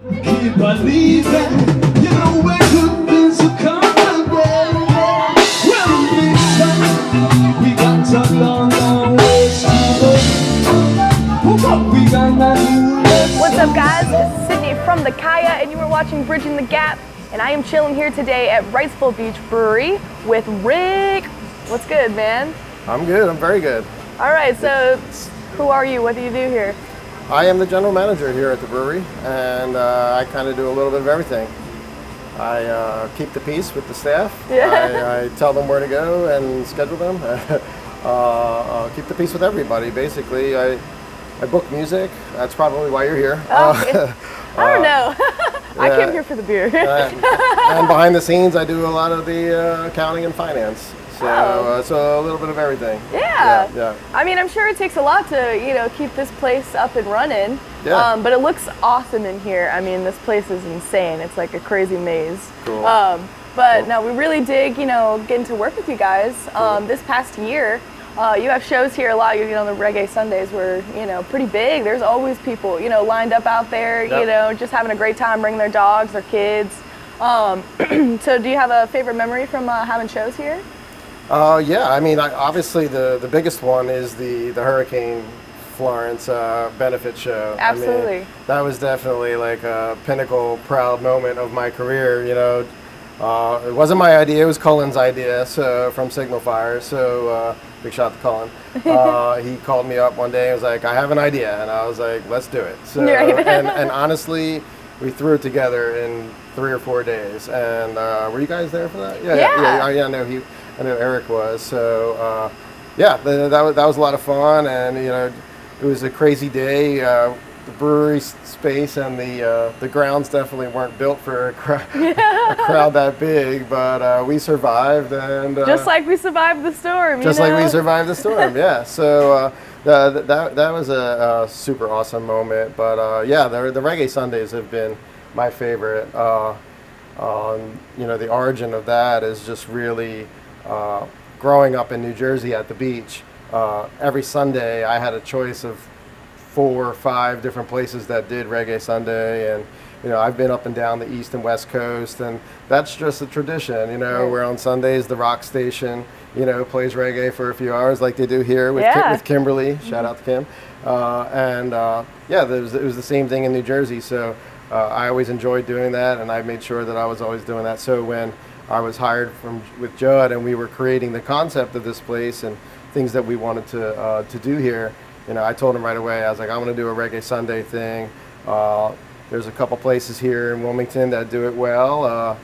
Keep believing, you know where good things will come again. Wilmington, we got a long, long ways to go. We got that. What's up, guys? It's Sidnie from the Kaya, and you are watching Bridging the Gap. And I am chilling here today at Wrightsville Beach Brewery with Rick. What's good, man? I'm good. I'm very good. All right, so who are you? What do you do here? I am the general manager here at the brewery, and I kind of do a little bit of everything. I keep the peace with the staff. Yeah. I tell them where to go and schedule them. Keep the peace with everybody, basically. I book music. That's probably why you're here. I don't know. I came here for the beer. And behind the scenes, I do a lot of the accounting and finance. So a little bit of everything. Yeah. I mean, I'm sure it takes a lot to, keep this place up and running. Yeah. But it looks awesome in here. I mean, this place is insane. It's like a crazy maze. Cool. But no, we really dig, getting to work with you guys. This past year, you have shows here a lot. The Reggae Sundays were, pretty big. There's always people, lined up out there, just having a great time, bringing their dogs, their kids. So do you have a favorite memory from having shows here? Yeah, I mean, obviously the biggest one is the Hurricane Florence benefit show. Absolutely. I mean, that was definitely like a pinnacle, proud moment of my career. It wasn't my idea; it was Cullen's idea. So from Signal Fire. So big shout to Cullen. He called me up one day and was like, "I have an idea," and I was like, "Let's do it." So and honestly, we threw it together in 3 or 4 days. And were you guys there for that? Yeah. I know Eric was. So that was a lot of fun, and it was a crazy day. The brewery space and the grounds definitely weren't built for a crowd that big, but we survived, and just like we survived the storm. Like we survived the storm, yeah. So that was a super awesome moment. But the Reggae Sundays have been my favorite. The origin of that is just really growing up in New Jersey at the beach. Every Sunday I had a choice of 4 or 5 different places that did Reggae Sunday, and I've been up and down the East and West Coast, and that's just a tradition. Where on Sundays the rock station plays reggae for a few hours like they do here with Kimberly. Shout out to Kim. It was the same thing in New Jersey. So I always enjoyed doing that, and I made sure that I was always doing that. So when I was hired with Judd, and we were creating the concept of this place and things that we wanted to do here, I told him right away. I was like, I want to do a Reggae Sunday thing. There's a couple places here in Wilmington that do it well.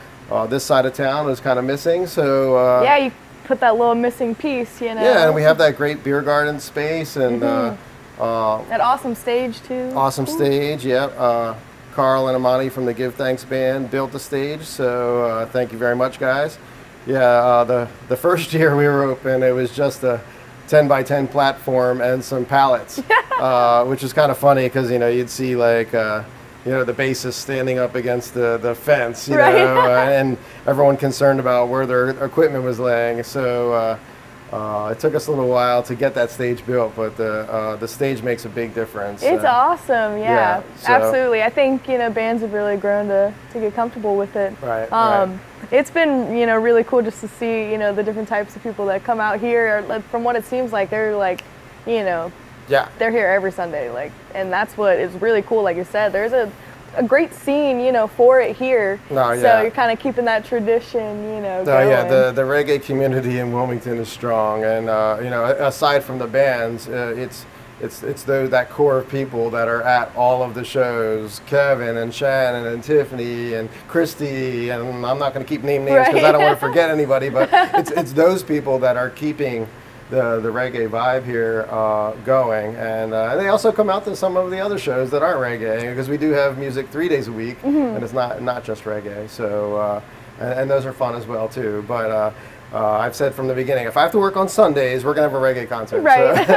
This side of town is kind of missing, so you put that little missing piece, Yeah, and we have that great beer garden space, and that awesome stage too. Awesome stage, yeah. Carl and Amani from the Give Thanks Band built the stage, so thank you very much, guys. Yeah, the first year we were open, it was just a 10 by 10 platform and some pallets, which is kind of funny because you'd see like the bassist standing up against the fence, and everyone concerned about where their equipment was laying. So it took us a little while to get that stage built, but the stage makes a big difference. It's awesome, absolutely. I think bands have really grown to get comfortable with it. Right. It's been really cool just to see the different types of people that come out here. From what it seems like, they're like they're here every Sunday, and that's what is really cool. Like you said, there's a great scene, for it here. So you're kind of keeping that tradition, going. The reggae community in Wilmington is strong, and aside from the bands, it's that core of people that are at all of the shows. Kevin and Shannon and Tiffany and Christy, and I'm not going to keep naming names because I don't want to forget anybody, but it's those people that are keeping the reggae vibe here going, and they also come out to some of the other shows that aren't reggae, because we do have music 3 days a week, and it's not just reggae. So and those are fun as well too. But I've said from the beginning, if I have to work on Sundays, we're gonna have a reggae concert. Right. So.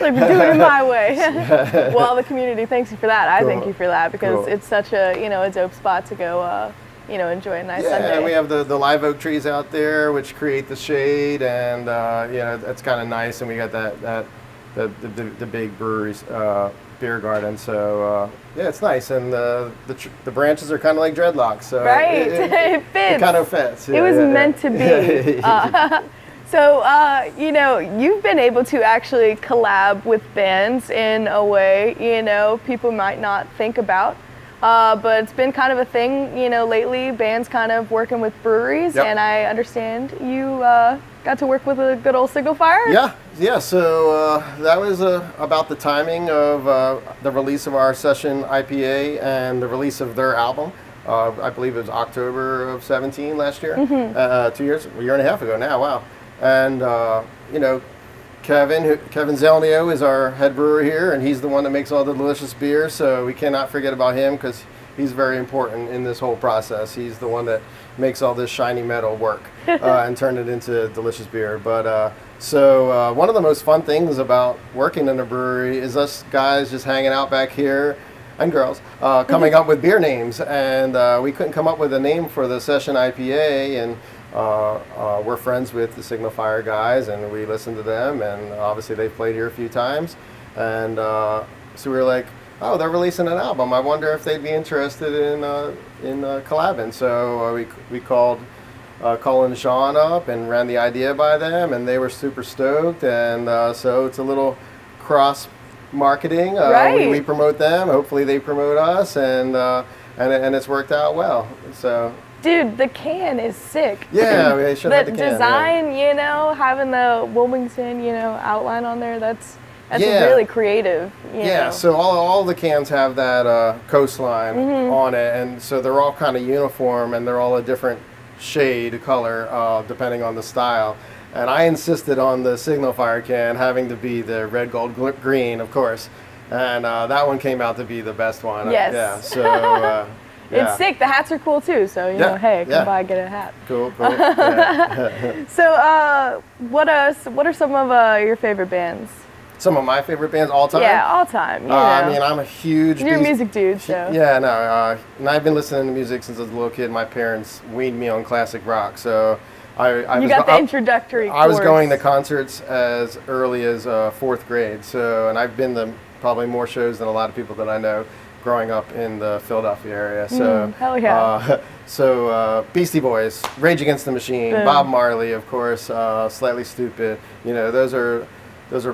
Like, we're doing it my way. Well, the community thanks you for that. I thank you for that, because it's such a a dope spot to go enjoy a nice Sunday. Yeah, and we have the live oak trees out there, which create the shade, and that's kind of nice. And we got the big breweries beer garden. So yeah, it's nice, and the branches are kind of like dreadlocks. So Right, it fits. It kind of fits. It was meant to be. So, you know, you've been able to actually collab with bands in a way, you know, people might not think about. But it's been kind of a thing, you know, lately, bands kind of working with breweries. Yep. And I understand you got to work with a good old Signal Fire. Yeah. So that was about the timing of the release of our session IPA and the release of their album. I believe it was October of 17 last year, 2 years, a year and a half ago now, wow. And, you know, Kevin Zelnio is our head brewer here, and he's the one that makes all the delicious beer, so we cannot forget about him because he's very important in this whole process. He's the one that makes all this shiny metal work and turn it into delicious beer. But so one of the most fun things about working in a brewery is us guys just hanging out back here, and girls, coming up with beer names. And we couldn't come up with a name for the session IPA, and we're friends with the Signal Fire guys, and we listen to them, and obviously they've played here a few times, and so we were like, oh, they're releasing an album. I wonder if they'd be interested in collabing. So we called Colin and Sean up and ran the idea by them, and they were super stoked, and so it's a little cross marketing. Right. We promote them, hopefully they promote us, and it's worked out well. So. Dude, the can is sick. Yeah, we should have the can. The design, you know, having the Wilmington, you know, outline on there, that's Yeah. really creative. You know. So all the cans have that coastline on it, and so they're all kind of uniform, and they're all a different shade color depending on the style. And I insisted on the Signal Fire can having to be the red, gold, green, of course, and that one came out to be the best one. Yes. Yeah. So. Yeah. It's sick. The hats are cool too. So you know, hey, come by, get a hat. Cool. Yeah. So, what are some of your favorite bands? Some of my favorite bands all time. Yeah, all time. You know. I mean, I'm a huge. You're a music dude, so. Yeah, no. And I've been listening to music since I was a little kid. My parents weaned me on classic rock, so You got the introductory course. I was going to concerts as early as 4th grade. So, and I've been to probably more shows than a lot of people that I know, growing up in the Philadelphia area. So, hell yeah. So Beastie Boys, Rage Against the Machine, Boom. Bob Marley, of course, Slightly Stupid. You know, those are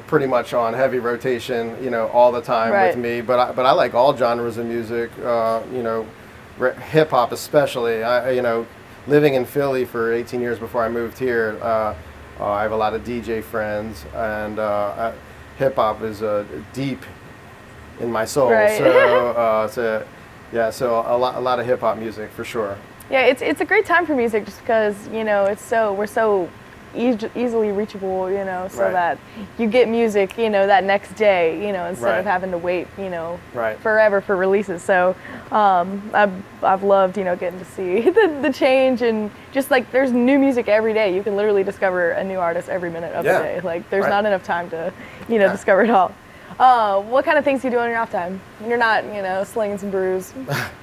pretty much on heavy rotation, you know, all the time Right. with me. But I like all genres of music. You know, hip hop especially. You know, living in Philly for 18 years before I moved here, I have a lot of DJ friends, and hip hop is deep in my soul. Right. So a lot of hip hop music for sure. Yeah, it's a great time for music just because, you know, we're so easily reachable, you know, so Right. that you get music, you know, that next day, you know, instead Right. of having to wait, you know, Right. forever for releases. So I've loved, you know, getting to see the change, and just like there's new music every day. You can literally discover a new artist every minute of Yeah. the day. Like there's Right. not enough time to, you know, discover it all. What kind of things do you do on your off time when you're not, you know, slinging some brews?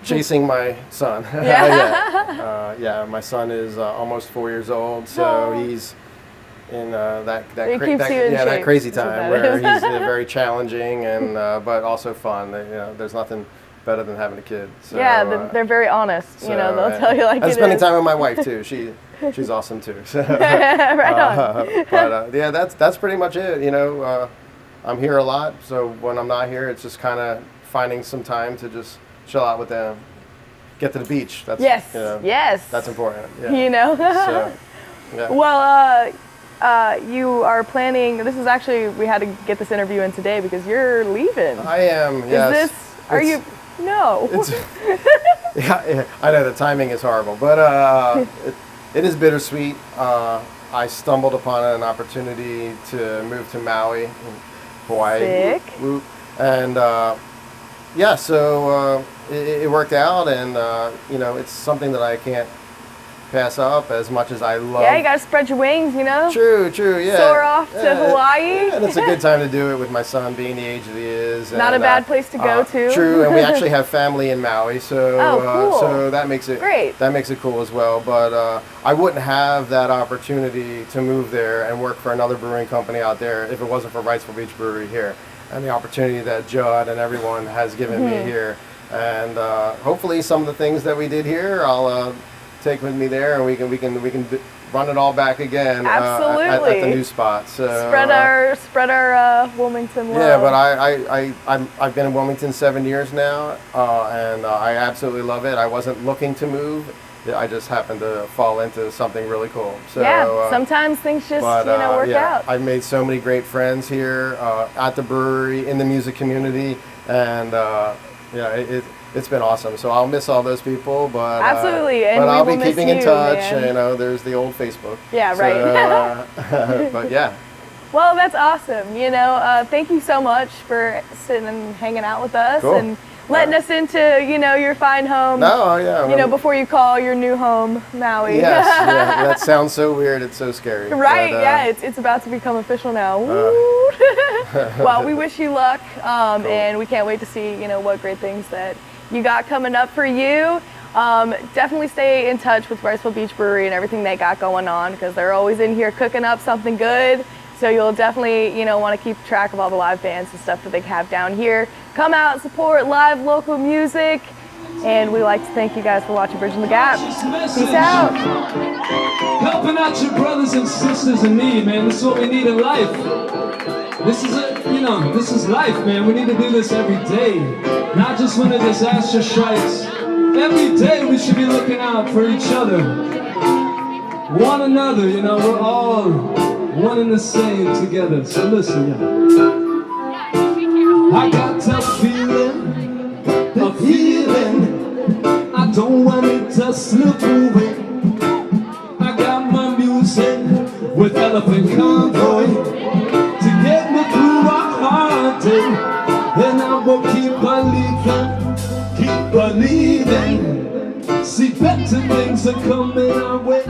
Chasing my son. Yeah. Yeah, my son is almost 4 years old, so Aw. he's in that It keeps you in that shape, crazy is what time that where is. he's very challenging and but also fun. You know, there's nothing better than having a kid. So, Yeah, they're very honest. You know, they'll yeah. tell you like And it spending is. time with my wife too. She's awesome too. So, Right on. but yeah, that's pretty much it. You know, I'm here a lot, so when I'm not here, it's just kind of finding some time to just chill out with them, get to the beach. That's Yes. you know, Yes. that's important. Yeah. You know. So, yeah. Well, you are planning. This is actually, we had to get this interview in today because you're leaving. I am. Yes. Is this? Are you? No. It's, yeah, I know the timing is horrible, but it is bittersweet. I stumbled upon an opportunity to move to Maui, in Hawaii. Sick. Whoop. And yeah, so it worked out, and you know, it's something that I can't pass up as much as I love. Yeah, you gotta spread your wings. You know. True, yeah. Soar off to Yeah, Hawaii. yeah, and it's a good time to do it with my son being the age that he is. Not and, a bad place to go to. True, and we actually have family in Maui, so Oh, cool. so that makes it Great. That makes it cool as well. But I wouldn't have that opportunity to move there and work for another brewing company out there if it wasn't for Wrightsville Beach Brewery here. and the opportunity that Judd and everyone has given me here. And hopefully some of the things that we did here, I'll take with me there, and we can run it all back again. Absolutely. At the new spot. So spread our Wilmington love. yeah, but I've been in Wilmington 7 years now, and I absolutely love it. I wasn't looking to move. I just happened to fall into something really cool. So, yeah, sometimes things just work out. I've made so many great friends here at the brewery, in the music community, and it's been awesome. So I'll miss all those people, but absolutely, and but I'll we be will keeping miss in touch. man. There's the old Facebook. Yeah, right. But yeah. Well, that's awesome. Thank you so much for sitting and hanging out with us and letting us into your fine home. No, yeah. Before you call your new home Maui. Yes, yeah, that sounds so weird. It's so scary. Right? Yeah, it's about to become official now. Well, we wish you luck, Cool. and we can't wait to see what great things that you got coming up for you. Definitely stay in touch with Wrightsville Beach Brewery and everything they got going on, because they're always in here cooking up something good. So you'll definitely, want to keep track of all the live bands and stuff that they have down here. Come out and support live local music. And we like to thank you guys for watching Bridging the Gap. Peace out. Helping out your brothers and sisters in need, man. This is what we need in life. This is this is life, man. We need to do this every day, not just when a disaster strikes. Every day we should be looking out for each other, one another. We're all one and the same together. So listen, I got that feeling of healing. I don't want it to slip away. I got my music with Elephant Convoy to get me through a hard day. And I will keep believing. See, better things are coming our way.